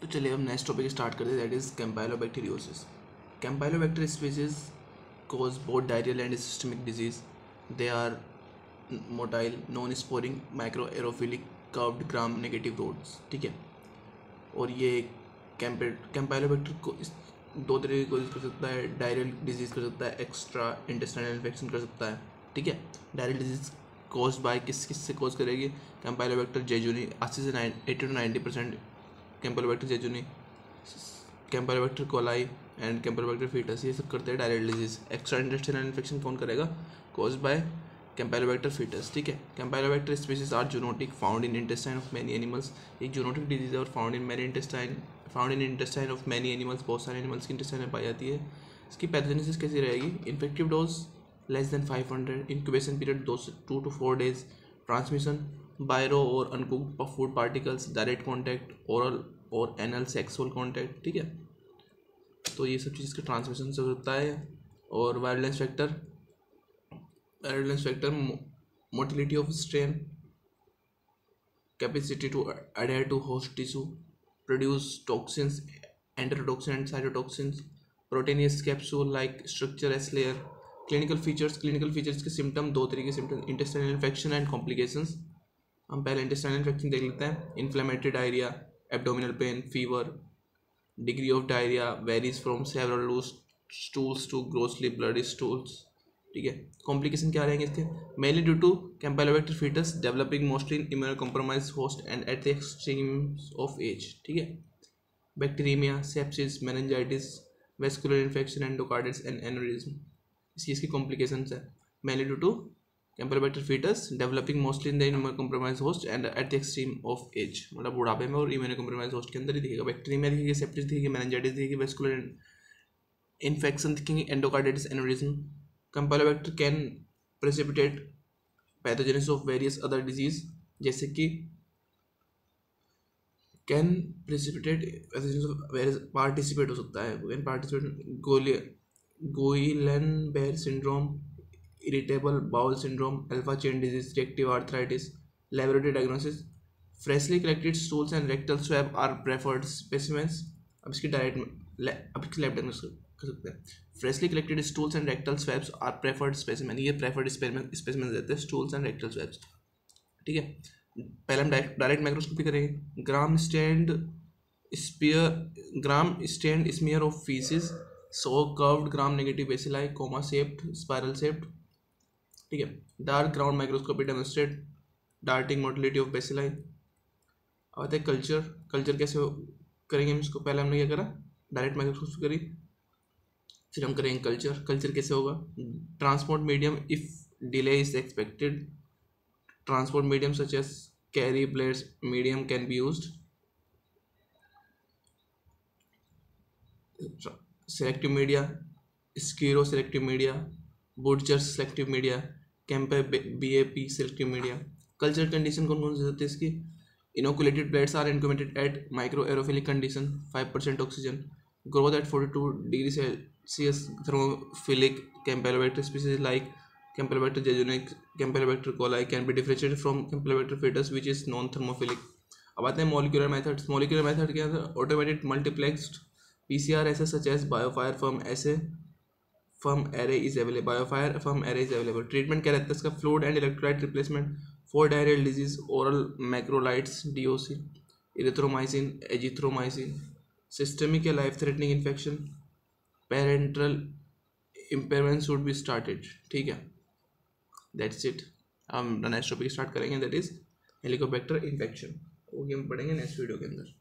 तो चलिए हम नेक्स्ट टॉपिक स्टार्ट करते हैं, that is campylobacteriosis. Campylobacter species cause both diarrheal and systemic disease. They are motile, non-sporing, microaerophilic, curved gram negative rods. ठीक है, और ये कैम्पाइलोबैक्टर को दो तरीके को कर सकता है। डायरियल डिजीज कर सकता है, एक्स्ट्रा इंटेस्टाइनल इन्फेक्शन कर सकता है। ठीक है, डायरियल डिजीज कॉज बाय किस से कॉज करेगी? कैम्पाइलोबैक्टर जेजुनी, 80 से 80 to 90%। Campylobacter jejuni, campylobacter coli and campylobacter fetus, ये सब करते हैं diarrhoeal disease. Extra intestinal infection कौन करेगा? Cause by campylobacter fetus. ठीक है, campylobacter species are zoonotic, found in intestine of many animals. एक जूनोटिक डिजीज है और found in intestine of many animals, बहुत सारे एनिमल्स की इंटेस्टाइन में पाई जाती है। इसकी पैथोजेनेसिस कैसी रहेगी? Infective dose less than 500, incubation period 2 to 4 days, transmission by raw और uncooked food particles, direct contact, oral और एनल सेक्सुअल कॉन्टैक्ट। ठीक है, तो ये सब चीज़ का ट्रांसमिशन से होता है। और virulence factor motility of strain, capacity to adhere to host tissue, produce toxins, enterotoxin and cytotoxins, proteinaceous capsule like structure S layer. Clinical features के सिम्टम, दो तरीके के symptom, intestinal infection and complications. हम पहले इंटेस्टाइनल इन्फेक्शन देख लेते हैं। Inflammatory diarrhoea, abdominal pain, fever, degree of diarrhea varies from several loose stools to grossly bloody stools। ठीक है, कॉम्प्लिकेशन क्या रहेंगे इसके? Mainly due to campylobacter fetus developing mostly in immunocompromise host and at the extremes of age. ठीक है, bacteraemia, sepsis, meningitis, vascular infection, endocarditis and aneurysm, इसकी complications है। Mainly due to campylobacter fetus developing mostly in the immunocompromise host and at the extreme of age, मतलब बुढ़ापे में और इम्यूनोकॉम्प्रोमाइज host के अंदर ही दिखेगा। बैक्टीरिया दिखेगी, सेप्टिस दिखेगी, मेनिंजाइटिस दिखेगी, वेस्कुलर इन्फेक्शन दिखेंगे, endocarditis, aneurysm. Campylobacter can precipitate pathogenesis of various other disease, जैसे कि कैन प्रेसिपिटेट पार्टिसिपेट हो सकता है, can participate Guillain Barre syndrome, irritable bowel syndrome, alpha chain disease, reactive arthritis. Laboratory diagnosis, freshly collected stools and rectal swab are preferred specimens. अब इसकी lab diagnosis कर सकते हैं। Freshly collected stools and rectal swabs are preferred specimen, ये preferred specimen देते हैं, stools and rectal swabs. ठीक है, पहले हम डायरेक्ट माइक्रोस्कोपी करेंगे। Gram stained smear of faeces, so curved Gram negative bacilli, comma shaped, spiral shaped. ठीक है, dark ground microscopy demonstrate darting motility of bacilli. अब आते हैं कल्चर कैसे करेंगे हम इसको? पहले हमने क्या करा? डायरेक्ट माइक्रोस्कोपी करी, फिर हम करेंगे कल्चर कैसे होगा? Transport medium, if delay is expected, transport medium such as Cary Blair medium can be used. Selective media, Skirrow selective media, Butzler selective media, Campy BAP selective media. Culture condition कौन कौन सी होती है इसकी? Inoculated plates are incubated at microaerophilic condition, 5% oxygen, growth at 42 degree Celsius, thermophilic. Campylobacter species like campylobacter jejuni, campylobacter coli can be differentiated from campylobacter fetus which is non thermophilic. अब आते हैं molecular methods. Molecular method क्या है? Automated multiplexed PCR assays such as BioFire firm array is available. BioFire firm array is available. Treatment क्या रहता है इसका? Fluid and electrolyte replacement for diarrhoeal disease, oral macrolides, DOC, erythromycin, azithromycin. Systemic या life threatening infection, parenteral impairment should be started. ठीक है, that's it. हम next topic start करेंगे, that is helicobacter infection, वो हम पढ़ेंगे नेक्स्ट वीडियो के अंदर।